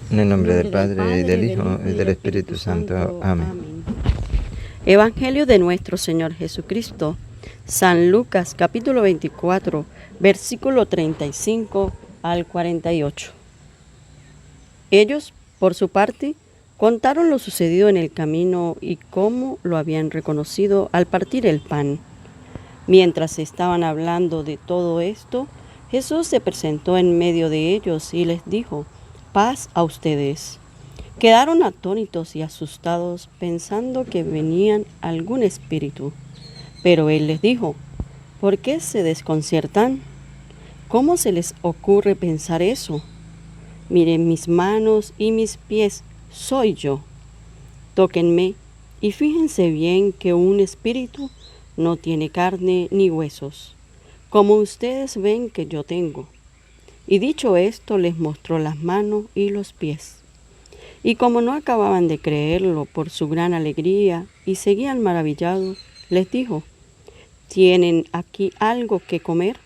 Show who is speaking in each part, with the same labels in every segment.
Speaker 1: En el nombre del Padre, y del Hijo, y del Espíritu Santo. Amén.
Speaker 2: Evangelio de nuestro Señor Jesucristo, San Lucas capítulo 24, versículo 35 al 48. Ellos, por su parte, contaron lo sucedido en el camino y cómo lo habían reconocido al partir el pan. Mientras estaban hablando de todo esto, Jesús se presentó en medio de ellos y les dijo: «Paz a ustedes». Quedaron atónitos y asustados pensando que venían algún espíritu. Pero él les dijo: «¿Por qué se desconciertan? ¿Cómo se les ocurre pensar eso? Miren mis manos y mis pies, soy yo. Tóquenme y fíjense bien que un espíritu no tiene carne ni huesos, como ustedes ven que yo tengo». Y dicho esto, les mostró las manos y los pies. Y como no acababan de creerlo por su gran alegría y seguían maravillados, les dijo: «¿Tienen aquí algo que comer?».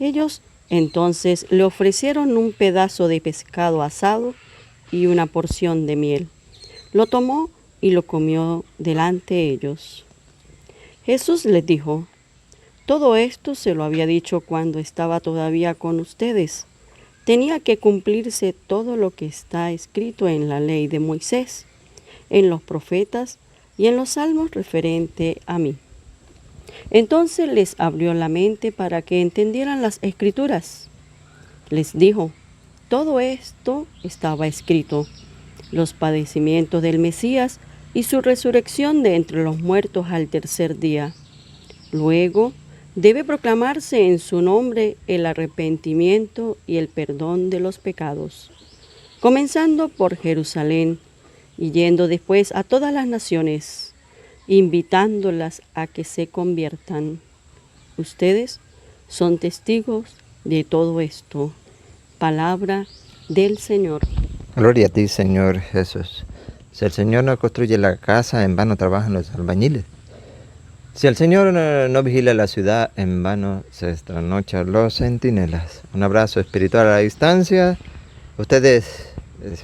Speaker 2: Ellos entonces le ofrecieron un pedazo de pescado asado y una porción de miel. Lo tomó y lo comió delante de ellos. Jesús les dijo: «Todo esto se lo había dicho cuando estaba todavía con ustedes. Tenía que cumplirse todo lo que está escrito en la ley de Moisés, en los profetas y en los salmos referente a mí». Entonces les abrió la mente para que entendieran las escrituras. Les dijo: «Todo esto estaba escrito, los padecimientos del Mesías y su resurrección de entre los muertos al tercer día. Luego debe proclamarse en su nombre el arrepentimiento y el perdón de los pecados, comenzando por Jerusalén y yendo después a todas las naciones, invitándolas a que se conviertan. Ustedes son testigos de todo esto». Palabra del Señor.
Speaker 1: Gloria a ti, Señor Jesús. Si el Señor no construye la casa, en vano trabajan los albañiles. Si el Señor no vigila la ciudad, en vano se trasnochan los centinelas. Un abrazo espiritual a la distancia. Ustedes,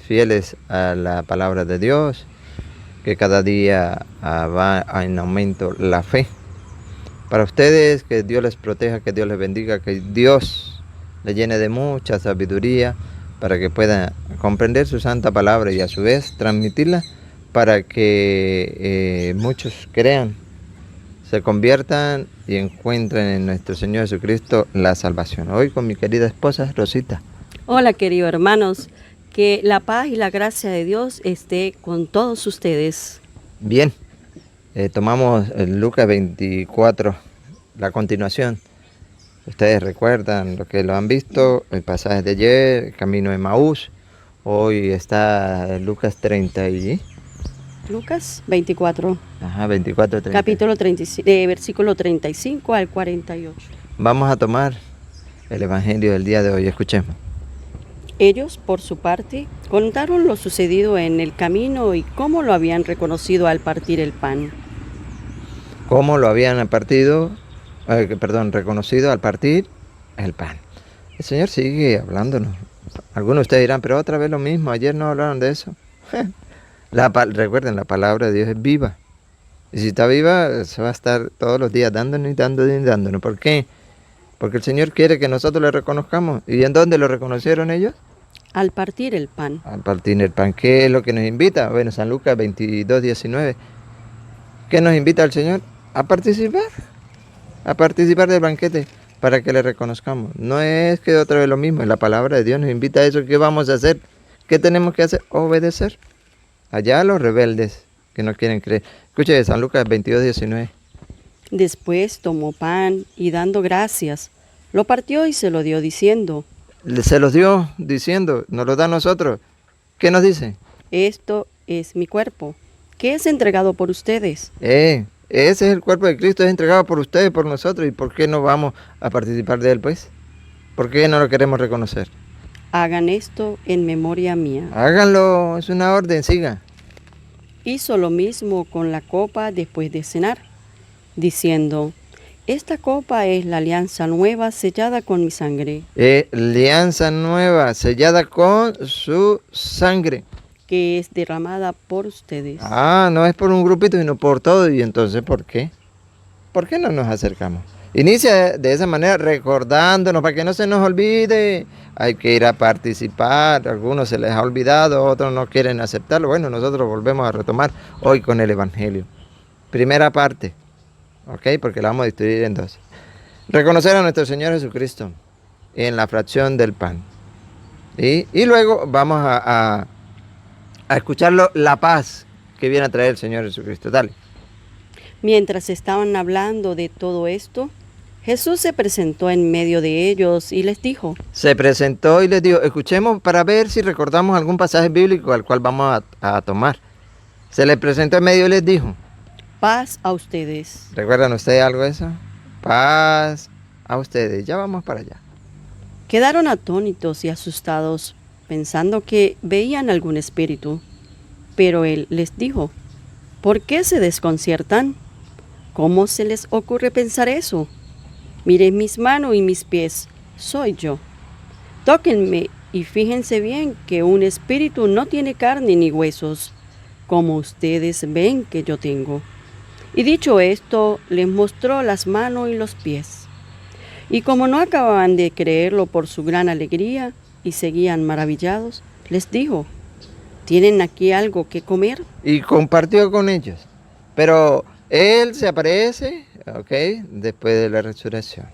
Speaker 1: fieles a la palabra de Dios, que cada día va en aumento la fe. Para ustedes, que Dios les proteja, que Dios les bendiga, que Dios les llene de mucha sabiduría para que puedan comprender su santa palabra y a su vez transmitirla para que muchos crean, se conviertan y encuentren en nuestro Señor Jesucristo la salvación. Hoy con mi querida esposa Rosita.
Speaker 2: Hola, queridos hermanos, que la paz y la gracia de Dios esté con todos ustedes.
Speaker 1: Bien, tomamos Lucas 24, la continuación. Ustedes recuerdan lo que lo han visto, el pasaje de ayer, el camino de Emaús. Hoy está Lucas 30 y...
Speaker 2: Lucas 24.
Speaker 1: 24, 30.
Speaker 2: Capítulo 35, versículo 35 al 48.
Speaker 1: Vamos a tomar el Evangelio del día de hoy, escuchemos.
Speaker 2: Ellos, por su parte, contaron lo sucedido en el camino y cómo lo habían reconocido al partir el pan.
Speaker 1: Cómo lo habían reconocido al partir el pan. El Señor sigue hablándonos. Algunos de ustedes dirán, pero otra vez lo mismo, ayer no hablaron de eso. Recuerden, la palabra de Dios es viva. Y si está viva, se va a estar todos los días dándonos y dándonos y dándonos. ¿Por qué? Porque el Señor quiere que nosotros le reconozcamos. ¿Y en dónde lo reconocieron ellos?
Speaker 2: Al partir el pan.
Speaker 1: Al partir el pan. ¿Qué es lo que nos invita? Bueno, San Lucas 22, 19. ¿Qué nos invita el Señor? A participar del banquete para que le reconozcamos. No es que otra vez lo mismo, la palabra de Dios nos invita a eso. ¿Qué vamos a hacer? ¿Qué tenemos que hacer? Obedecer. Allá a los rebeldes que no quieren creer. Escuche San Lucas 22, 19.
Speaker 2: Después tomó pan y dando gracias, lo partió y se lo dio diciendo.
Speaker 1: Se los dio diciendo, nos lo da a nosotros. ¿Qué nos dice?
Speaker 2: Esto es mi cuerpo, que es entregado por ustedes.
Speaker 1: Ese es el cuerpo de Cristo, es entregado por ustedes, por nosotros. ¿Y por qué no vamos a participar de él, pues? ¿Por qué no lo queremos reconocer?
Speaker 2: Hagan esto en memoria mía.
Speaker 1: Háganlo, es una orden, siga.
Speaker 2: Hizo lo mismo con la copa después de cenar, diciendo: Esta copa es la alianza nueva sellada con mi sangre,
Speaker 1: Alianza nueva, sellada con su sangre.
Speaker 2: que es derramada por ustedes.
Speaker 1: No es por un grupito, sino por todo. ¿Y entonces por qué? ¿Por qué no nos acercamos? Inicia de esa manera recordándonos para que no se nos olvide. Hay que ir a participar. A algunos se les ha olvidado, otros no quieren aceptarlo. Bueno, nosotros volvemos a retomar hoy con el Evangelio. Primera parte, ¿ok? Porque la vamos a distribuir en dos. Reconocer a nuestro Señor Jesucristo en la fracción del pan. Y luego vamos a escucharlo, la paz que viene a traer el Señor Jesucristo. Dale.
Speaker 2: Mientras estaban hablando de todo esto, Jesús se presentó en medio de ellos y les dijo:
Speaker 1: Se presentó y les dijo, escuchemos para ver si recordamos algún pasaje bíblico al cual vamos a tomar. Se les presentó en medio y les dijo,
Speaker 2: paz a ustedes.
Speaker 1: ¿recuerdan ustedes algo de eso? Paz a ustedes. Ya vamos para allá.
Speaker 2: Quedaron atónitos y asustados, pensando que veían algún espíritu. Pero él les dijo: ¿por qué se desconciertan? ¿Cómo se les ocurre pensar eso? Miren mis manos y mis pies, soy yo. Tóquenme y fíjense bien que un espíritu no tiene carne ni huesos, como ustedes ven que yo tengo. Y dicho esto, les mostró las manos y los pies. Y como no acababan de creerlo por su gran alegría y seguían maravillados, les dijo: ¿tienen aquí algo que comer?
Speaker 1: Y compartió con ellos. Pero Él se aparece, ¿ok? Después de la resurrección.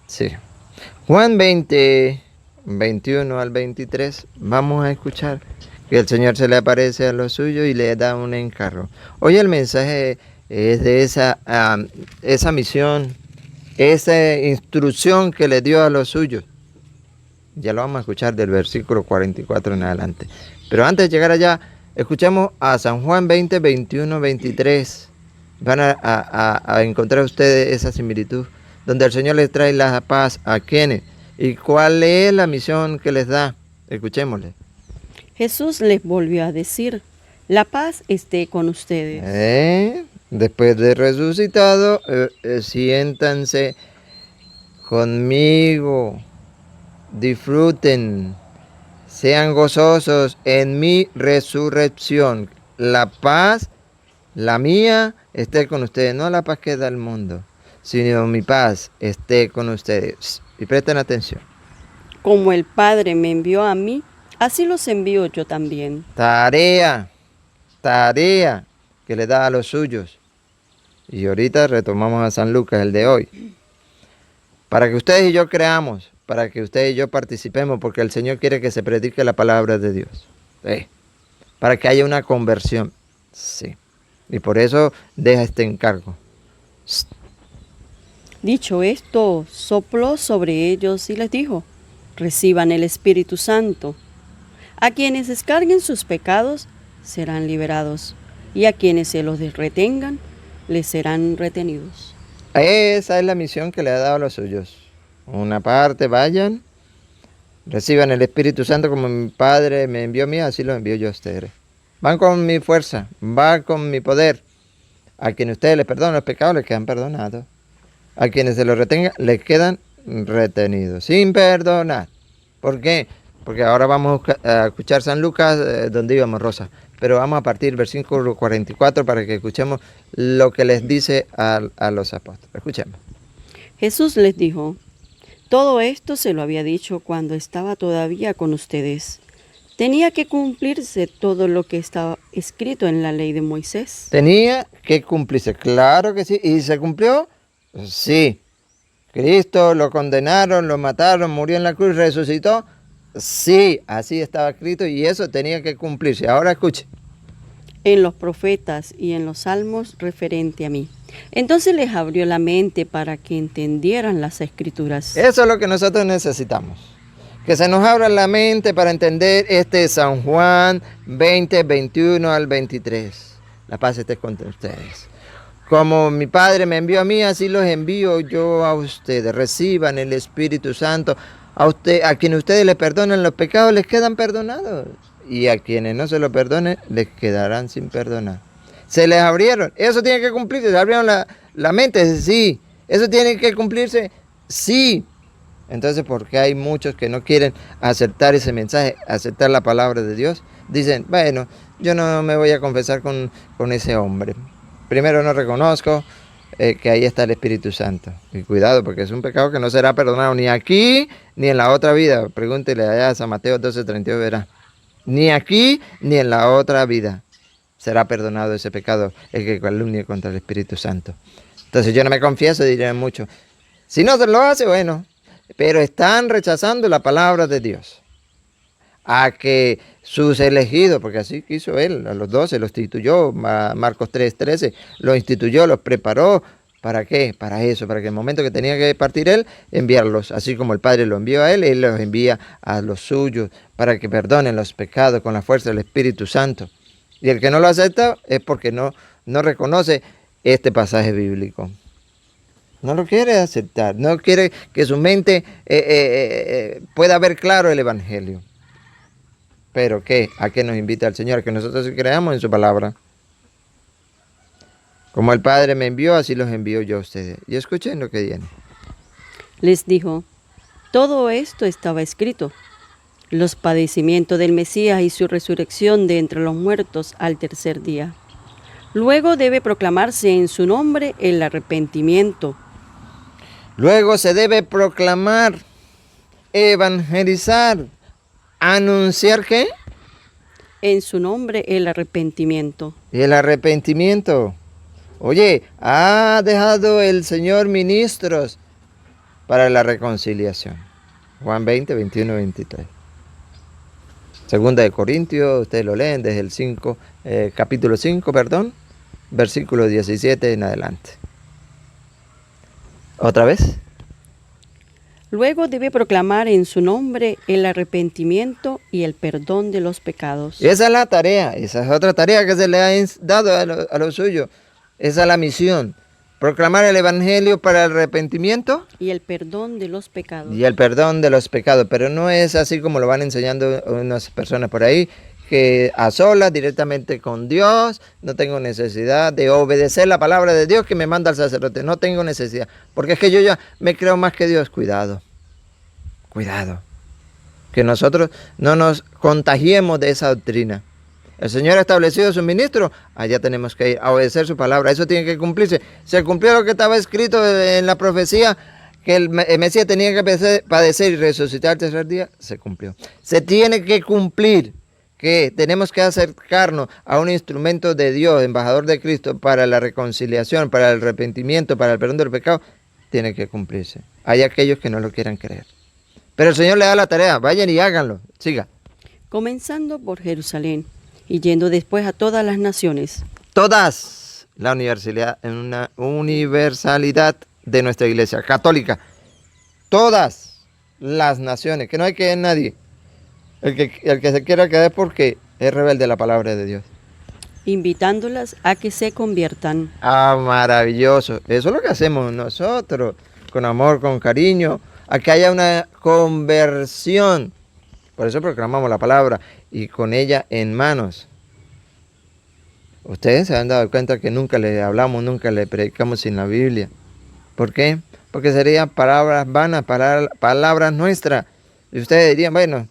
Speaker 1: Sí. Juan 20, 21 al 23, vamos a escuchar que el Señor se le aparece a los suyos y le da un encargo. Hoy el mensaje es de esa misión, esa instrucción que le dio a los suyos. Ya lo vamos a escuchar del versículo 44 en adelante. Pero antes de llegar allá, escuchemos a San Juan 20, 21, 23. Van a encontrar ustedes esa similitud, donde el Señor les trae la paz a quienes. ¿Y cuál es la misión que les da? Escuchémosle.
Speaker 2: Jesús les volvió a decir: la paz esté con ustedes.
Speaker 1: Después de resucitado, siéntanse conmigo, disfruten, sean gozosos en mi resurrección. La paz, la mía, esté con ustedes, no la paz que da el mundo, sino mi paz esté con ustedes. Y presten atención.
Speaker 2: Como el Padre me envió a mí, así los envío yo también.
Speaker 1: Tarea que le da a los suyos. Y ahorita retomamos a San Lucas, el de hoy. Para que ustedes y yo creamos, para que ustedes y yo participemos, porque el Señor quiere que se predique la palabra de Dios. Para que haya una conversión. Sí. Y por eso deja este encargo.
Speaker 2: Dicho esto, sopló sobre ellos y les dijo: reciban el Espíritu Santo. A quienes descarguen sus pecados serán liberados, y a quienes se los retengan les serán retenidos.
Speaker 1: Esa es la misión que le ha dado a los suyos. Una parte, vayan, reciban el Espíritu Santo como mi Padre me envió a mí, así lo envío yo a ustedes. Van con mi fuerza, van con mi poder. A quienes ustedes les perdonan los pecados, les quedan perdonados. A quienes se los retengan, les quedan retenidos, sin perdonar. ¿Por qué? Porque ahora vamos a escuchar San Lucas, donde íbamos, Rosa. Pero vamos a partir del versículo 44 para que escuchemos lo que les dice a los apóstoles. Escuchemos.
Speaker 2: Jesús les dijo: todo esto se lo había dicho cuando estaba todavía con ustedes. Tenía que cumplirse todo lo que estaba escrito en la ley de Moisés.
Speaker 1: Tenía que cumplirse, claro que sí. ¿Y se cumplió? Sí. Cristo lo condenaron, lo mataron, murió en la cruz, resucitó. Sí, así estaba escrito y eso tenía que cumplirse. Ahora escuche.
Speaker 2: En los profetas y en los salmos referente a mí. Entonces les abrió la mente para que entendieran las escrituras.
Speaker 1: Eso es lo que nosotros necesitamos. Que se nos abra la mente para entender este San Juan 20, 21 al 23. La paz esté con ustedes. Como mi Padre me envió a mí, así los envío yo a ustedes. Reciban el Espíritu Santo. A quienes ustedes les perdonan los pecados, les quedan perdonados. Y a quienes no se lo perdonen, les quedarán sin perdonar. Se les abrieron. Eso tiene que cumplirse. Se abrieron la mente. Sí. Eso tiene que cumplirse. Sí. Entonces, ¿por qué hay muchos que no quieren aceptar ese mensaje, aceptar la palabra de Dios? Dicen, bueno, yo no me voy a confesar con ese hombre. Primero no reconozco que ahí está el Espíritu Santo. Y cuidado, porque es un pecado que no será perdonado ni aquí ni en la otra vida. Pregúntele allá a San Mateo 12:32, verá. Ni aquí ni en la otra vida será perdonado ese pecado, el que calumnie contra el Espíritu Santo. Entonces yo no me confieso, dirán mucho. Si no se lo hace, bueno, pero están rechazando la palabra de Dios. A que sus elegidos, porque así quiso él, a los 12 los instituyó, Marcos 3:13, los instituyó, los preparó. ¿Para qué? Para eso, para que en el momento que tenía que partir él, enviarlos. Así como el Padre lo envió a él los envía a los suyos, para que perdonen los pecados con la fuerza del Espíritu Santo. Y el que no lo acepta es porque no reconoce este pasaje bíblico. No lo quiere aceptar, no quiere que su mente pueda ver claro el Evangelio. ¿Pero qué? ¿A qué nos invita el Señor? A que nosotros creamos en su palabra. Como el Padre me envió, así los envío yo a ustedes. Y escuchen lo que viene.
Speaker 2: Les dijo, todo esto estaba escrito. Los padecimientos del Mesías y su resurrección de entre los muertos al tercer día. Luego debe proclamarse en su nombre el arrepentimiento.
Speaker 1: Luego se debe proclamar, evangelizar, anunciar ¿qué?
Speaker 2: En su nombre el arrepentimiento.
Speaker 1: Y el arrepentimiento. Oye, ha dejado el Señor ministros para la reconciliación. Juan 20, 21, 23. Segunda de Corintios, ustedes lo leen desde el capítulo 5, versículo 17 en adelante. ¿Otra vez?
Speaker 2: Luego debe proclamar en su nombre el arrepentimiento y el perdón de los pecados.
Speaker 1: Esa es la tarea, esa es otra tarea que se le ha dado a lo suyo. Esa es la misión. Proclamar el Evangelio para el arrepentimiento
Speaker 2: y el perdón de los pecados.
Speaker 1: Y el perdón de los pecados. Pero no es así como lo van enseñando unas personas por ahí, que a solas, directamente con Dios, no tengo necesidad de obedecer la palabra de Dios que me manda el sacerdote. No tengo necesidad. Porque es que yo ya me creo más que Dios. Cuidado. Cuidado. Que nosotros no nos contagiemos de esa doctrina. El Señor ha establecido su ministro, allá tenemos que ir a obedecer su palabra. Eso tiene que cumplirse. Se cumplió lo que estaba escrito en la profecía, que el Mesías tenía que padecer y resucitar el tercer día. Se cumplió. Se tiene que cumplir que tenemos que acercarnos a un instrumento de Dios, embajador de Cristo, para la reconciliación, para el arrepentimiento, para el perdón del pecado. Tiene que cumplirse. Hay aquellos que no lo quieran creer. Pero el Señor le da la tarea. Vayan y háganlo. Siga.
Speaker 2: Comenzando por Jerusalén y yendo después a todas las naciones.
Speaker 1: Todas la universalidad, en una universalidad de nuestra iglesia católica. Todas las naciones, que no hay que nadie. El que se quiera quedar porque es rebelde a la palabra de Dios.
Speaker 2: Invitándolas a que se conviertan.
Speaker 1: Ah, maravilloso. Eso es lo que hacemos nosotros, con amor, con cariño, a que haya una conversión. Por eso proclamamos la palabra y con ella en manos. Ustedes se han dado cuenta que nunca le hablamos, nunca le predicamos sin la Biblia. ¿Por qué? Porque serían palabras vanas, palabras nuestras. Y ustedes dirían, bueno,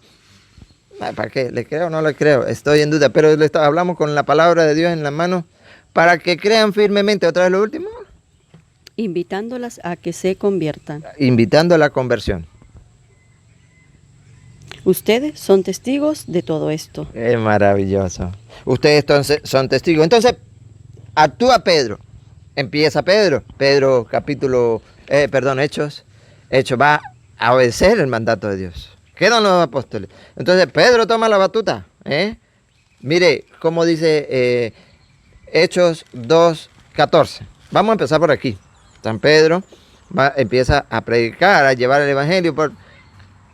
Speaker 1: ¿para qué? ¿Le creo o no le creo? Estoy en duda. Pero hablamos con la palabra de Dios en la mano para que crean firmemente. ¿Otra vez lo último?
Speaker 2: Invitándolas a que se conviertan.
Speaker 1: Invitando a la conversión.
Speaker 2: Ustedes son testigos de todo esto.
Speaker 1: Es maravilloso. Ustedes entonces son testigos. Entonces, actúa Pedro. Empieza Pedro. Pedro Hechos. Hechos va a obedecer el mandato de Dios. Quedan los apóstoles. Entonces, Pedro toma la batuta. Mire cómo dice Hechos 2:14. Vamos a empezar por aquí. San Pedro empieza a predicar, a llevar el evangelio por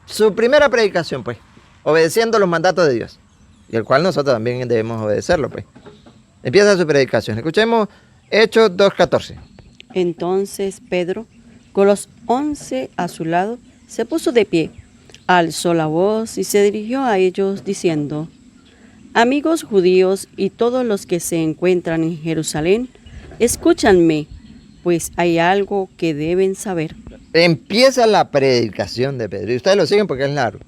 Speaker 1: su primera predicación, pues, obedeciendo los mandatos de Dios, y el cual nosotros también debemos obedecerlo, pues. Empieza su predicación. Escuchemos Hechos 2:14.
Speaker 2: Entonces Pedro, con los 11 a su lado, se puso de pie, alzó la voz y se dirigió a ellos diciendo: Amigos judíos y todos los que se encuentran en Jerusalén, escúchanme, pues hay algo que deben saber.
Speaker 1: Empieza la predicación de Pedro. Y ustedes lo siguen porque es largo.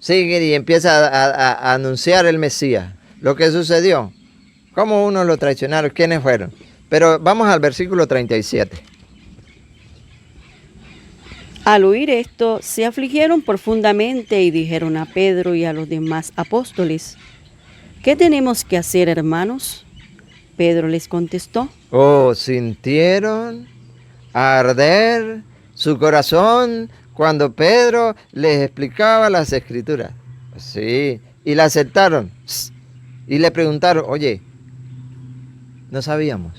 Speaker 1: Sigue y empieza a anunciar el Mesías. Lo que sucedió. Cómo unos lo traicionaron. ¿Quiénes fueron? Pero vamos al versículo 37.
Speaker 2: Al oír esto, se afligieron profundamente y dijeron a Pedro y a los demás apóstoles, ¿qué tenemos que hacer, hermanos? Pedro les contestó,
Speaker 1: Oh, sintieron arder su corazón cuando Pedro les explicaba las escrituras. Sí, y la aceptaron. Y le preguntaron, oye, no sabíamos.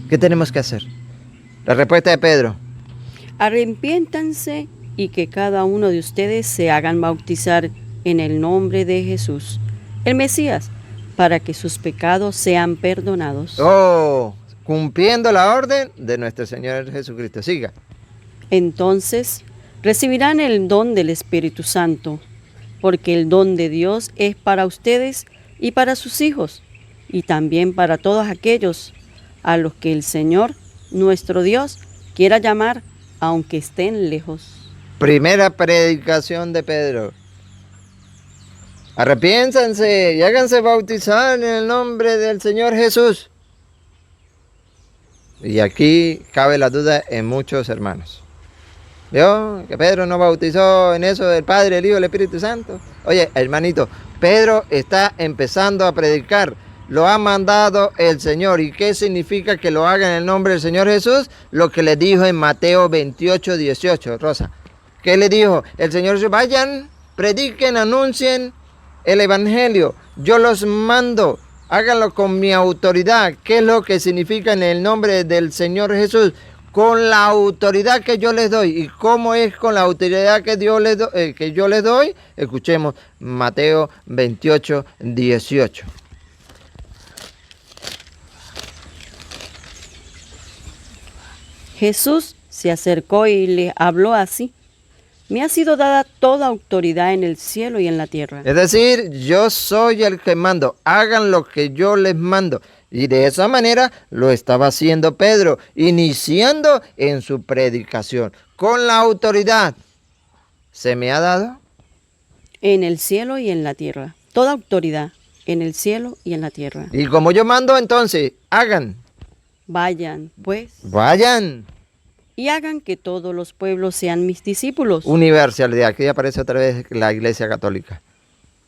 Speaker 1: ¿Qué tenemos que hacer? La respuesta de Pedro,
Speaker 2: arrepiéntanse y que cada uno de ustedes se hagan bautizar en el nombre de Jesús, el Mesías, para que sus pecados sean perdonados.
Speaker 1: oh, cumpliendo la orden de nuestro Señor Jesucristo. Siga.
Speaker 2: Entonces recibirán el don del Espíritu Santo, porque el don de Dios es para ustedes y para sus hijos, y también para todos aquellos a los que el Señor, nuestro Dios, quiera llamar, aunque estén lejos.
Speaker 1: Primera predicación de Pedro. Arrepiéntanse y háganse bautizar en el nombre del Señor Jesús. Y aquí cabe la duda en muchos hermanos. ¿Vio? Que Pedro no bautizó en eso del Padre, el Hijo y el Espíritu Santo. Oye, hermanito, Pedro está empezando a predicar. Lo ha mandado el Señor. ¿Y qué significa que lo haga en el nombre del Señor Jesús? Lo que le dijo en Mateo 28, 18, Rosa. ¿Qué le dijo? El Señor dice, vayan, prediquen, anuncien el Evangelio. Yo los mando, háganlo con mi autoridad. ¿Qué es lo que significa en el nombre del Señor Jesús? Con la autoridad que yo les doy. ¿Y cómo es con la autoridad que yo les doy? Escuchemos Mateo 28, 18.
Speaker 2: Jesús se acercó y le habló así, me ha sido dada toda autoridad en el cielo y en la tierra.
Speaker 1: Es decir, yo soy el que mando, hagan lo que yo les mando. Y de esa manera lo estaba haciendo Pedro, iniciando en su predicación. Con la autoridad se me ha dado.
Speaker 2: En el cielo y en la tierra. Toda autoridad en el cielo y en la tierra.
Speaker 1: Y como yo mando, entonces, hagan.
Speaker 2: Vayan, pues,
Speaker 1: Vayan.
Speaker 2: y hagan que todos los pueblos sean mis discípulos.
Speaker 1: Universalidad. Aquí aparece otra vez la Iglesia Católica.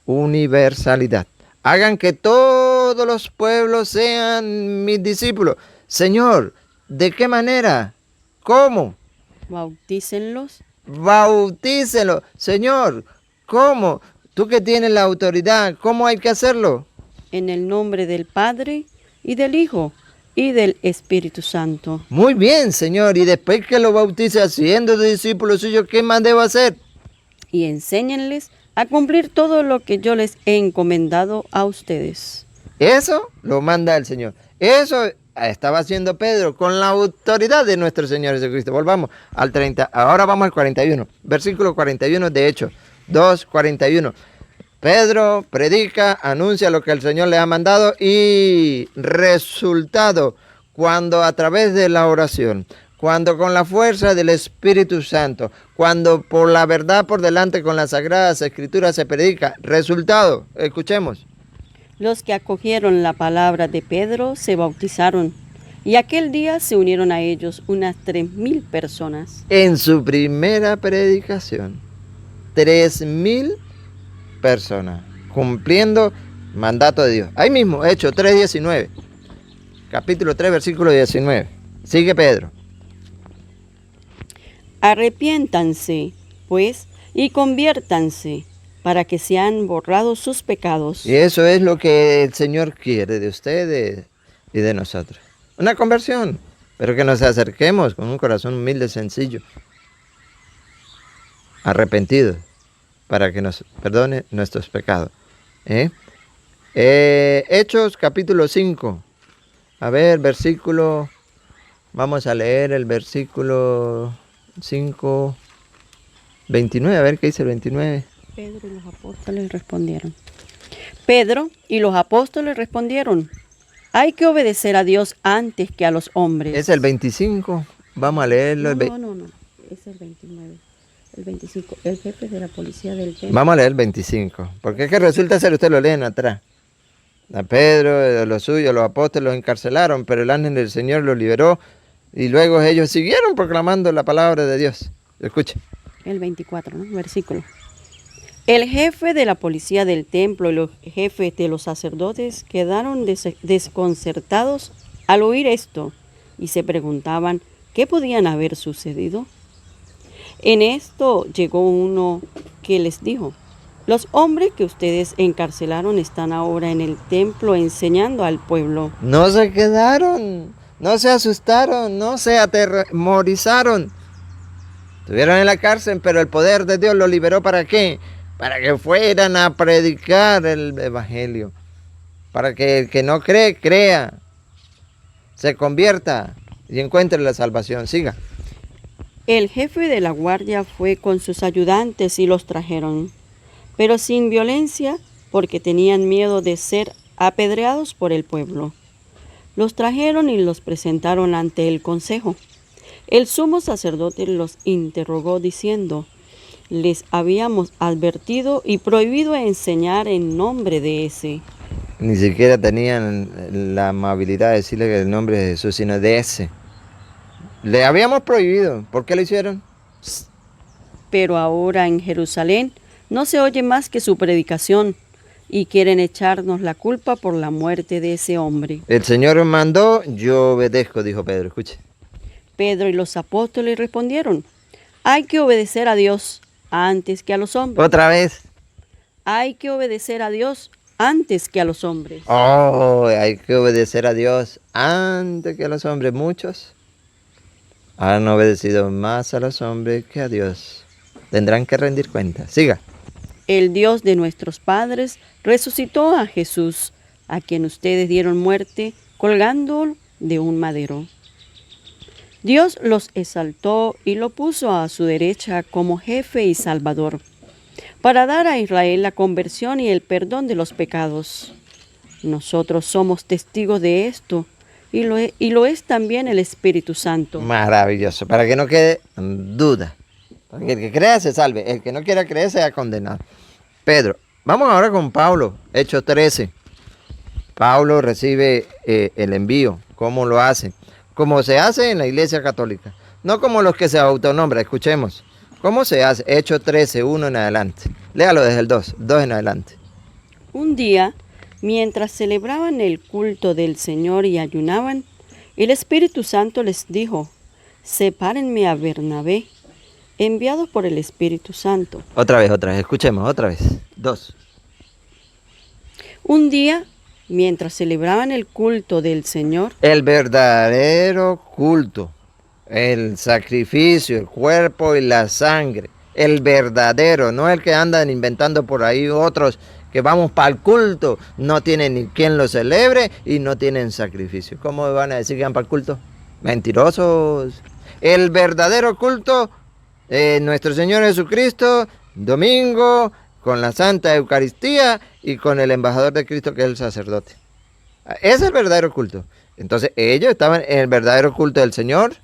Speaker 1: Universalidad. Hagan que todos los pueblos sean mis discípulos. Señor, ¿de qué manera? ¿Cómo?
Speaker 2: Bautícenlos
Speaker 1: Bautícenlo. Señor, ¿cómo? Tú que tienes la autoridad, ¿cómo hay que hacerlo?
Speaker 2: en el nombre del Padre y del Hijo y del Espíritu Santo.
Speaker 1: Muy bien, Señor. Y después que lo bautice haciendo discípulos suyos, ¿qué más debo hacer?
Speaker 2: Y enséñenles a cumplir todo lo que yo les he encomendado a ustedes.
Speaker 1: Eso lo manda el Señor. Eso estaba haciendo Pedro con la autoridad de nuestro Señor Jesucristo. Volvamos al 30. Ahora vamos al 41. Versículo 41 de Hechos 2:41. Pedro predica, anuncia lo que el Señor le ha mandado y resultado, cuando a través de la oración, cuando con la fuerza del Espíritu Santo, cuando por la verdad por delante con las Sagradas Escrituras se predica, resultado, escuchemos.
Speaker 2: Los que acogieron la palabra de Pedro se bautizaron, y aquel día se unieron a ellos unas 3,000 personas.
Speaker 1: En su primera predicación, 3,000 personas, cumpliendo mandato de Dios. Ahí mismo, Hechos 3:19, capítulo 3, versículo 19. Sigue Pedro.
Speaker 2: Arrepiéntanse, pues, y conviértanse, para que sean borrados sus pecados.
Speaker 1: Y eso es lo que el Señor quiere de ustedes y de nosotros. Una conversión, pero que nos acerquemos con un corazón humilde, sencillo, arrepentido, para que nos perdone nuestros pecados. Hechos capítulo 5. A ver, versículo, vamos a leer el versículo 5, 29, a ver qué dice el 29.
Speaker 2: Pedro y los apóstoles respondieron: Pedro y los apóstoles respondieron, hay que obedecer a Dios antes que a los hombres.
Speaker 1: Es el 25. Vamos a leerlo.
Speaker 2: No, es el 29. El 25, el jefe de la policía del templo.
Speaker 1: Vamos a leer el 25. Porque es que resulta ser, ustedes lo leen atrás. A Pedro, los suyos, los apóstoles los encarcelaron, pero el ángel del Señor los liberó y luego ellos siguieron proclamando la palabra de Dios. Escuchen.
Speaker 2: El 24, ¿no? Versículo. El jefe de la policía del templo y los jefes de los sacerdotes quedaron desconcertados al oír esto y se preguntaban qué podían haber sucedido. En esto llegó uno que les dijo, los hombres que ustedes encarcelaron están ahora en el templo enseñando al pueblo.
Speaker 1: No se quedaron, no se asustaron, no se atemorizaron. Estuvieron en la cárcel, pero el poder de Dios los liberó ¿para qué? Para que fueran a predicar el evangelio. Para que el que no cree, crea. Se convierta y encuentre la salvación. Siga.
Speaker 2: El jefe de la guardia fue con sus ayudantes y los trajeron, pero sin violencia, porque tenían miedo de ser apedreados por el pueblo. Los trajeron y los presentaron ante el consejo. El sumo sacerdote los interrogó diciendo, les habíamos advertido y prohibido enseñar en nombre de ese.
Speaker 1: Ni siquiera tenían la amabilidad de decirle que el nombre de Jesús, sino de ese. Le habíamos prohibido. ¿Por qué lo hicieron?
Speaker 2: Pero ahora en Jerusalén no se oye más que su predicación y quieren echarnos la culpa por la muerte de ese hombre.
Speaker 1: El Señor mandó, yo obedezco, dijo Pedro. Escuche.
Speaker 2: Pedro y los apóstoles respondieron, hay que obedecer a Dios antes que a los hombres.
Speaker 1: Otra vez.
Speaker 2: Hay que obedecer a Dios antes que a los hombres.
Speaker 1: Oh, hay que obedecer a Dios antes que a los hombres. Muchos han obedecido más a los hombres que a Dios. Tendrán que rendir cuenta. Siga.
Speaker 2: El Dios de nuestros padres resucitó a Jesús, a quien ustedes dieron muerte colgándolo de un madero. Dios los exaltó y lo puso a su derecha como jefe y salvador, para dar a Israel la conversión y el perdón de los pecados. Nosotros somos testigos de esto, y lo es también el Espíritu Santo.
Speaker 1: Maravilloso, para que no quede duda. Porque el que crea se salve, el que no quiera creer sea condenado. Pedro, vamos ahora con Pablo, Hechos 13. Pablo recibe el envío. ¿Cómo lo hace? Como se hace en la Iglesia Católica. No como los que se autonombran. Escuchemos. ¿Cómo se hace? Hechos 13, 1 en adelante. Léalo desde el 2 en adelante.
Speaker 2: Un día, mientras celebraban el culto del Señor y ayunaban, el Espíritu Santo les dijo, sepárenme a Bernabé, enviados por el Espíritu Santo.
Speaker 1: Otra vez, escuchemos, otra vez. 2.
Speaker 2: Un día, mientras celebraban el culto del Señor,
Speaker 1: El verdadero culto, el sacrificio, el cuerpo y la sangre, el verdadero, no el que andan inventando por ahí otros que vamos para el culto, no tienen ni quien lo celebre y no tienen sacrificio. ¿Cómo van a decir que van para el culto? Mentirosos. El verdadero culto, nuestro Señor Jesucristo, domingo, con la Santa Eucaristía y con el embajador de Cristo que es el sacerdote. Ese es el verdadero culto. Entonces ellos estaban en el verdadero culto del Señor.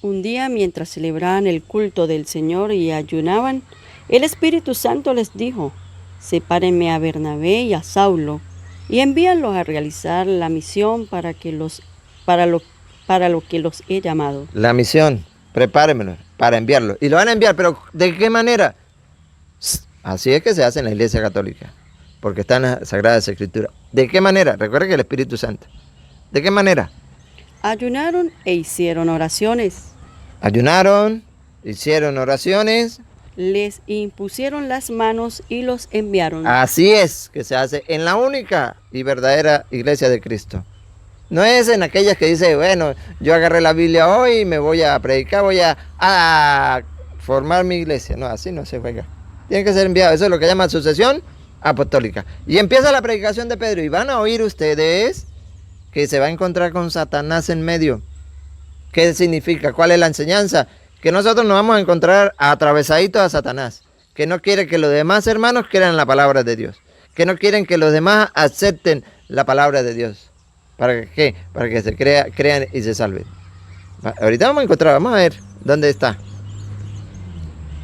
Speaker 2: un día mientras celebraban el culto del Señor y ayunaban, el Espíritu Santo les dijo, sepárenme a Bernabé y a Saulo y envíanlos a realizar la misión para lo que los he llamado.
Speaker 1: La misión, prepárenmelo para enviarlo. Y lo van a enviar, pero ¿de qué manera? Así es que se hace en la Iglesia Católica, porque está en las Sagradas Escrituras. ¿De qué manera? Recuerda que el Espíritu Santo. ¿De qué manera?
Speaker 2: Ayunaron e hicieron oraciones.
Speaker 1: Ayunaron, hicieron oraciones.
Speaker 2: Les impusieron las manos y los enviaron.
Speaker 1: Así es que se hace en la única y verdadera Iglesia de Cristo. No es en aquellas que dice, bueno, yo agarré la Biblia hoy y me voy a predicar, voy a formar mi iglesia. No, así no se juega. Tiene que ser enviado. Eso es lo que llaman sucesión apostólica. Y empieza la predicación de Pedro y van a oír ustedes que se va a encontrar con Satanás en medio. ¿Qué significa? ¿Cuál es la enseñanza? Que nosotros nos vamos a encontrar atravesaditos a Satanás, que no quiere que los demás hermanos crean la palabra de Dios, que no quieren que los demás acepten la palabra de Dios. ¿Para qué? Para que se crean y se salven. Ahorita vamos a encontrar, vamos a ver dónde está.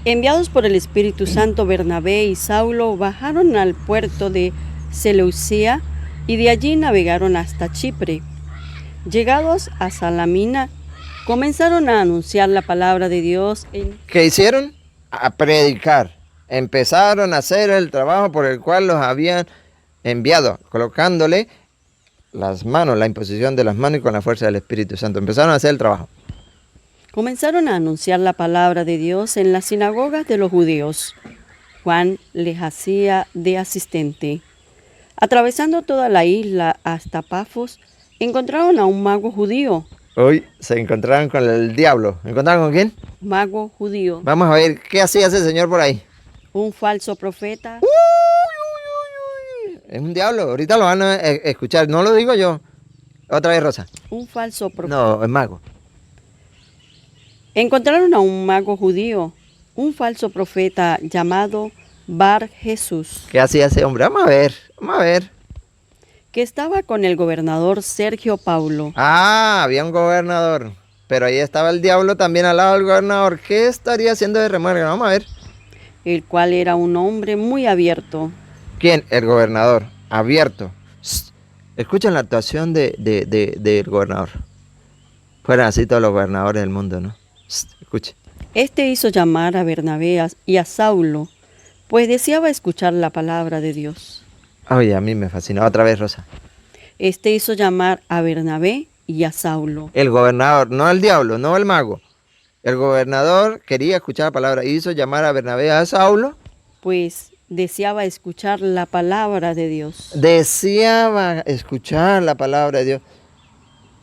Speaker 2: Enviados por el Espíritu Santo, Bernabé y Saulo bajaron al puerto de Seleucia y de allí navegaron hasta Chipre. Llegados a Salamina, comenzaron a anunciar la palabra de Dios
Speaker 1: ¿Qué hicieron? A predicar. Empezaron a hacer el trabajo por el cual los habían enviado, colocándole las manos, la imposición de las manos y con la fuerza del Espíritu Santo. Empezaron a hacer el trabajo.
Speaker 2: Comenzaron a anunciar la palabra de Dios en las sinagogas de los judíos. Juan les hacía de asistente. Atravesando toda la isla hasta Pafos, encontraron a un mago judío.
Speaker 1: Hoy se encontraron con el diablo. ¿Encontraron con quién?
Speaker 2: Mago judío.
Speaker 1: Vamos a ver qué hacía ese señor por ahí.
Speaker 2: Un falso profeta.
Speaker 1: Es un diablo. Ahorita lo van a escuchar. No lo digo yo. Otra vez, Rosa.
Speaker 2: Un falso profeta.
Speaker 1: No, es mago.
Speaker 2: Encontraron a un mago judío, un falso profeta llamado Bar Jesús,
Speaker 1: ¿Qué hacía ese hombre? Vamos a ver. Vamos a ver.
Speaker 2: que estaba con el gobernador Sergio Paulo.
Speaker 1: Ah, había un gobernador. Pero ahí estaba el diablo también al lado del gobernador. ¿Qué estaría haciendo de remuerga? Vamos a ver.
Speaker 2: El cual era un hombre muy abierto.
Speaker 1: ¿Quién? El gobernador. Abierto. Shh. Escuchen la actuación del gobernador. Fueran así todos los gobernadores del mundo, ¿no? Shh. Escuche.
Speaker 2: Este hizo llamar a Bernabé y a Saulo, pues deseaba escuchar la palabra de Dios.
Speaker 1: Oye, a mí me fascinó. Otra vez, Rosa.
Speaker 2: Este hizo llamar a Bernabé y a Saulo.
Speaker 1: El gobernador, no el diablo, no el mago. El gobernador quería escuchar la palabra. Hizo llamar a Bernabé y a Saulo.
Speaker 2: Pues deseaba escuchar la palabra de Dios.
Speaker 1: Deseaba escuchar la palabra de Dios.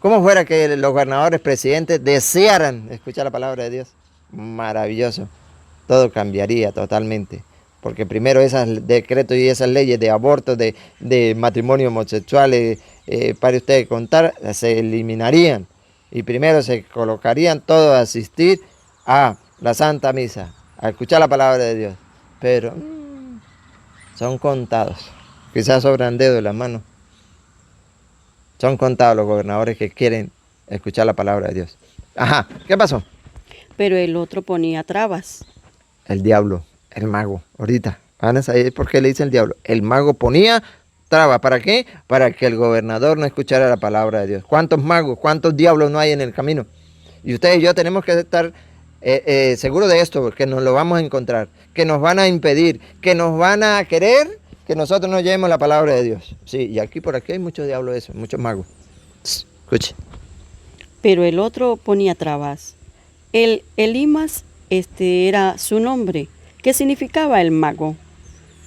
Speaker 1: ¿Cómo fuera que los gobernadores, presidentes desearan escuchar la palabra de Dios? Maravilloso. Todo cambiaría totalmente. Porque primero esos decretos y esas leyes de aborto, de matrimonio homosexuales, para ustedes contar, se eliminarían. Y primero se colocarían todos a asistir a la Santa Misa, a escuchar la palabra de Dios. Pero son contados. Quizás sobran dedos en las manos. Son contados los gobernadores que quieren escuchar la palabra de Dios. Ajá, ¿qué pasó?
Speaker 2: Pero el otro ponía trabas.
Speaker 1: El diablo, el mago. Ahorita, van a saber por qué le dicen el diablo. El mago ponía trabas. ¿Para qué? Para que el gobernador no escuchara la palabra de Dios. ¿Cuántos magos, cuántos diablos no hay en el camino? Y ustedes y yo tenemos que estar seguros de esto, porque nos lo vamos a encontrar. Que nos van a impedir, que nos van a querer que nosotros no llevemos la palabra de Dios. Sí, y aquí por aquí hay muchos diablos de eso, muchos magos. Escuche.
Speaker 2: Pero el otro ponía trabas. El Elimas, este era su nombre, que significaba el mago.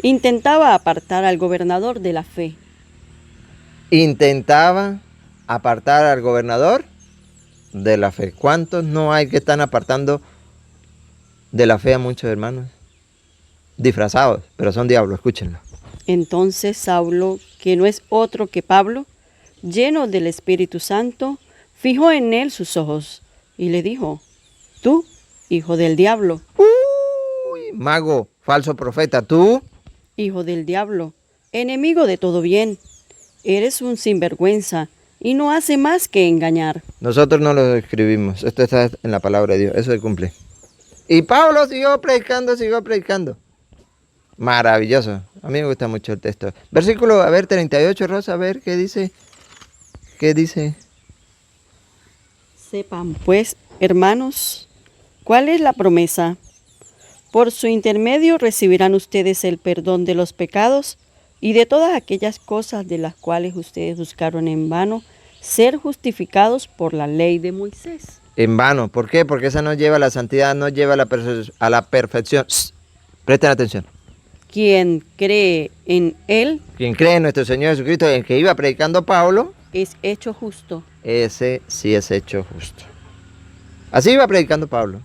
Speaker 2: Intentaba apartar al gobernador de la fe.
Speaker 1: Intentaba apartar al gobernador de la fe. ¿Cuántos no hay que están apartando de la fe a muchos hermanos? Disfrazados, pero son diablos, escúchenlo.
Speaker 2: Entonces Saulo, que no es otro que Pablo, lleno del Espíritu Santo, fijó en él sus ojos y le dijo: tú, hijo del diablo.
Speaker 1: Uy, mago, falso profeta, tú.
Speaker 2: Hijo del diablo, enemigo de todo bien, eres un sinvergüenza y no hace más que engañar.
Speaker 1: Nosotros no lo escribimos, esto está en la palabra de Dios, eso se cumple. Y Pablo siguió predicando. Maravilloso, a mí me gusta mucho el texto. Versículo, 38, Rosa, a ver, ¿qué dice? ¿Qué dice?
Speaker 2: Sepan, pues, hermanos, ¿cuál es la promesa? Por su intermedio recibirán ustedes el perdón de los pecados y de todas aquellas cosas de las cuales ustedes buscaron en vano ser justificados por la ley de Moisés.
Speaker 1: En vano, ¿por qué? Porque esa no lleva a la santidad, no lleva a la perfección. Shh. Presten atención.
Speaker 2: Quien cree en él
Speaker 1: Quien cree en nuestro Señor Jesucristo, el que iba predicando Pablo,
Speaker 2: es hecho justo.
Speaker 1: ese sí es hecho justo. Así iba predicando Pablo.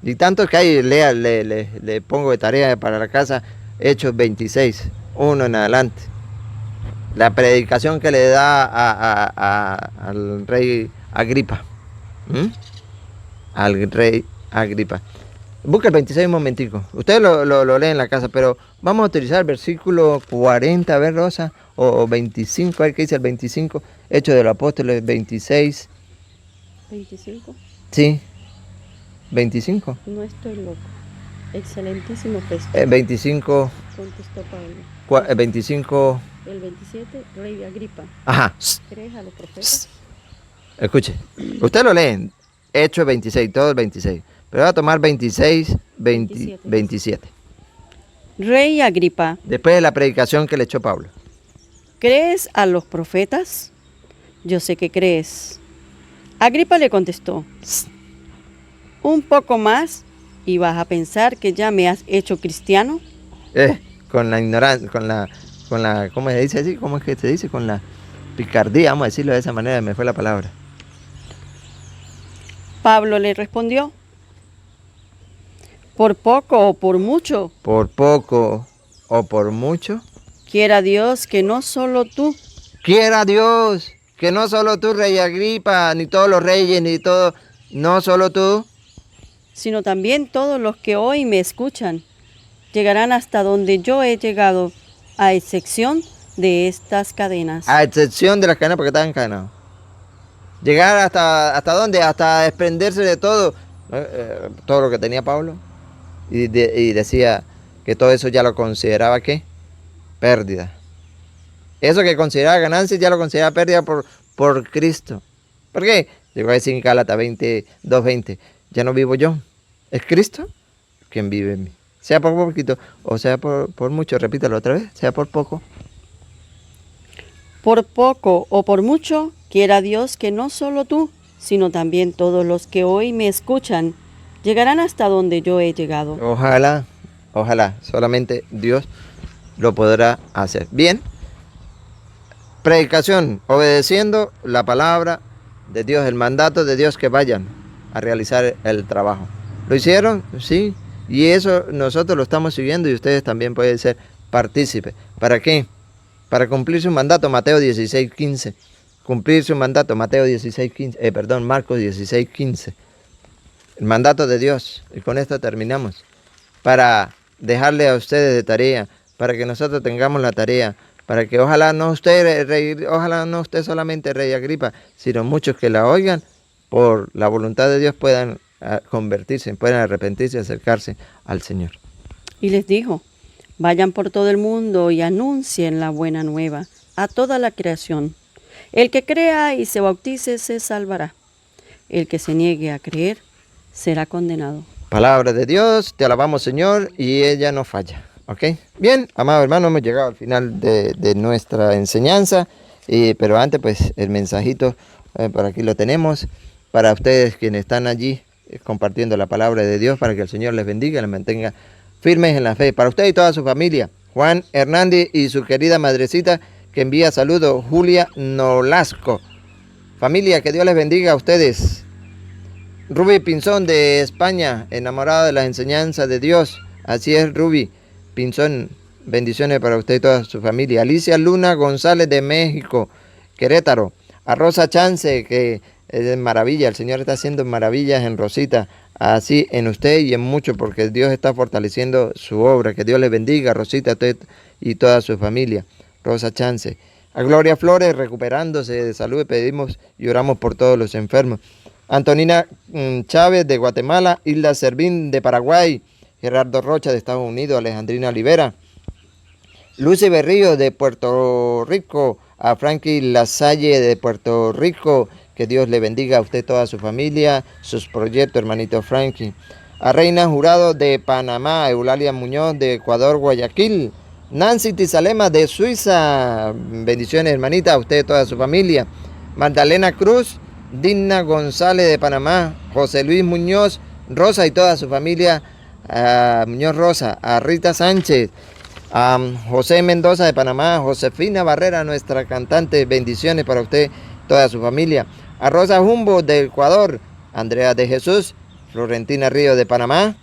Speaker 1: Y tanto que hay, lea, le pongo de tarea para la casa, Hechos 26, 1 en adelante. La predicación que le da al rey Agripa. Al rey Agripa. Busca el 26 un momentico. Ustedes lo leen en la casa, pero vamos a utilizar el versículo 40, a ver, Rosa, o 25, a ver qué dice el 25. Hechos de los Apóstoles 26.
Speaker 2: 25.
Speaker 1: Sí, 25.
Speaker 2: No estoy loco. Excelentísimo Festo,
Speaker 1: 25,
Speaker 2: contestó Pablo.
Speaker 1: 25.
Speaker 2: El 27, Rey Agripa,
Speaker 1: Ajá.
Speaker 2: ¿crees a los profetas?
Speaker 1: Escuche, ustedes lo leen, Hechos 26, todo el 26. Pero va a tomar 26, 27.
Speaker 2: Rey Agripa,
Speaker 1: Después de la predicación que le echó Pablo.
Speaker 2: ¿crees a los profetas? Yo sé que crees. Agripa le contestó, un poco más y vas a pensar que ya me has hecho cristiano.
Speaker 1: Con la ignorancia, con la, ¿cómo se dice así? ¿Cómo es que se dice? Con la picardía, vamos a decirlo de esa manera, me fue la palabra.
Speaker 2: Pablo le respondió, por poco o por mucho,
Speaker 1: Por poco o por mucho,
Speaker 2: quiera Dios que no solo tú,
Speaker 1: quiera Dios que no solo tú, rey Agripa, ni todos los reyes, ni todo, no solo tú,
Speaker 2: sino también todos los que hoy me escuchan, llegarán hasta donde yo he llegado, a excepción de estas cadenas.
Speaker 1: a excepción de las cadenas porque estaban encadenados. Llegar hasta dónde, hasta desprenderse de todo, todo lo que tenía Pablo. Y decía que todo eso ya lo consideraba ¿qué? Pérdida. Eso que consideraba ganancia ya lo consideraba pérdida por Cristo. ¿Por qué? Llegó a decir en Gálatas 22:20, ya no vivo yo, es Cristo quien vive en mí. Sea por poquito o sea por mucho, repítalo otra vez, sea por poco.
Speaker 2: Por poco o por mucho, quiera Dios que no solo tú, sino también todos los que hoy me escuchan, llegarán hasta donde yo he llegado.
Speaker 1: Ojalá, solamente Dios lo podrá hacer. Bien, predicación, obedeciendo la palabra de Dios, el mandato de Dios que vayan a realizar el trabajo. ¿Lo hicieron? Sí. Y eso nosotros lo estamos siguiendo y ustedes también pueden ser partícipes. ¿Para qué? Para cumplir su mandato, Mateo 16:15. Cumplir su mandato, Mateo 16:15, Marcos 16:15. El mandato de Dios. Y con esto terminamos. Para dejarle a ustedes de tarea, para que nosotros tengamos la tarea, para que ojalá no usted solamente Rey Agripa, sino muchos que la oigan, por la voluntad de Dios puedan convertirse, puedan arrepentirse y acercarse al Señor.
Speaker 2: Y les dijo, vayan por todo el mundo y anuncien la buena nueva a toda la creación. El que crea y se bautice se salvará. El que se niegue a creer será condenado.
Speaker 1: Palabra de Dios, te alabamos Señor y ella no falla. ¿Ok? Bien, amado hermano, hemos llegado al final de nuestra enseñanza, pero antes pues el mensajito, por aquí lo tenemos, para ustedes quienes están allí compartiendo la palabra de Dios, para que el Señor les bendiga y les mantenga firmes en la fe. Para usted y toda su familia, Juan Hernández y su querida madrecita que envía saludos, Julia Nolasco. Familia, que Dios les bendiga a ustedes. Ruby Pinzón de España, enamorada de las enseñanzas de Dios. Así es, Ruby Pinzón, bendiciones para usted y toda su familia. Alicia Luna González de México, Querétaro. A Rosa Chance, que es maravilla, el Señor está haciendo maravillas en Rosita, así en usted y en mucho, porque Dios está fortaleciendo su obra. Que Dios le bendiga, Rosita, a usted y toda su familia. Rosa Chance. A Gloria Flores, recuperándose de salud, pedimos y oramos por todos los enfermos. Antonina Chávez de Guatemala, Hilda Servín de Paraguay, Gerardo Rocha de Estados Unidos, Alejandrina Olivera, Lucy Berrío de Puerto Rico, a Frankie Lasalle de Puerto Rico, que Dios le bendiga a usted, toda su familia, sus proyectos, hermanito Frankie. A Reina Jurado de Panamá, Eulalia Muñoz de Ecuador, Guayaquil, Nancy Tizalema de Suiza, bendiciones hermanita, a usted, toda su familia. Magdalena Cruz, Digna González de Panamá, José Luis Muñoz Rosa y toda su familia, Muñoz Rosa, a Rita Sánchez, a José Mendoza de Panamá, Josefina Barrera, nuestra cantante, bendiciones para usted, toda su familia. A Rosa Jumbo de Ecuador, Andrea de Jesús, Florentina Río de Panamá,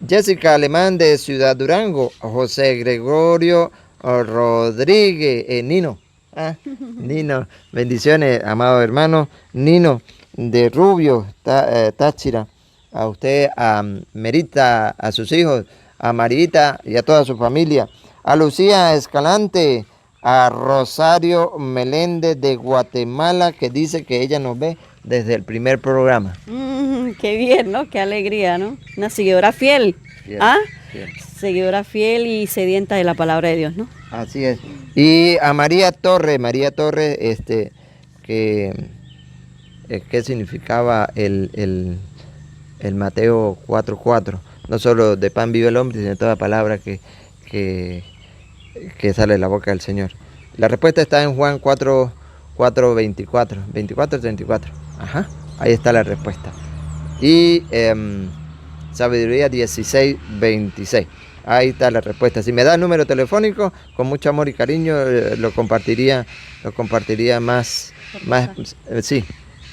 Speaker 1: Jessica Alemán de Ciudad Durango, José Gregorio Rodríguez, Nino. Nino, bendiciones, amado hermano. Nino de Rubio, Táchira. a usted, a Merita, a sus hijos, a Marita y a toda su familia, a Lucía Escalante, a Rosario Meléndez de Guatemala, que dice que ella nos ve desde el primer programa.
Speaker 2: Qué bien, ¿no? Qué alegría, ¿no? Una seguidora fiel.
Speaker 1: Fiel,
Speaker 2: ¿Ah?
Speaker 1: fiel.
Speaker 2: Seguidora fiel y sedienta de la palabra de Dios, ¿no?
Speaker 1: Así es. Y a María Torres, ¿qué significaba el Mateo 4:4? No solo de pan vive el hombre, sino de toda palabra que sale de la boca del Señor. La respuesta está en Juan 4:24, 24-34. Ajá, ahí está la respuesta. Y Sabiduría 16:26. Ahí está la respuesta. Si me da el número telefónico, con mucho amor y cariño lo compartiría más, sí,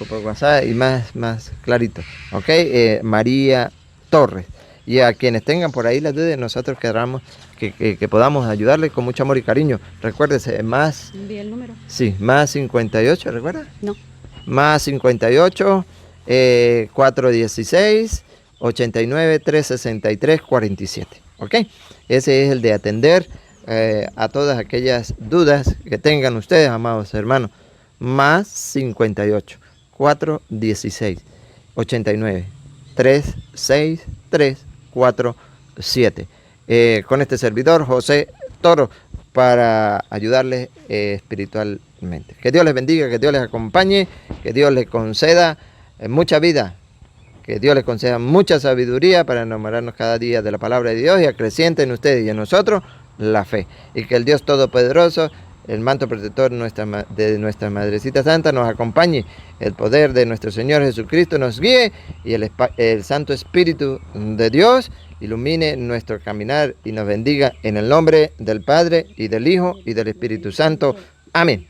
Speaker 1: por WhatsApp y más clarito. ¿Ok? María Torres. Y a quienes tengan por ahí las dudas, nosotros queramos que podamos ayudarles con mucho amor y cariño. Recuérdese, más...
Speaker 2: Envía el número.
Speaker 1: Sí, más 58, ¿recuerda?
Speaker 2: No.
Speaker 1: Más 58, 416, 89, 363, 47. ¿Ok? Ese es el de atender a todas aquellas dudas que tengan ustedes, amados hermanos. Más 58, 416, 89, 363, 47. Con este servidor, José Toro, para ayudarles espiritualmente. Que Dios les bendiga, que Dios les acompañe, que Dios les conceda mucha vida, que Dios les conceda mucha sabiduría para enamorarnos cada día de la palabra de Dios y acreciente en ustedes y en nosotros la fe. Y que el Dios Todopoderoso, el manto protector de nuestra Madrecita Santa, nos acompañe, el poder de nuestro Señor Jesucristo nos guíe y el Santo Espíritu de Dios ilumine nuestro caminar y nos bendiga en el nombre del Padre y del Hijo y del Espíritu Santo. Amén.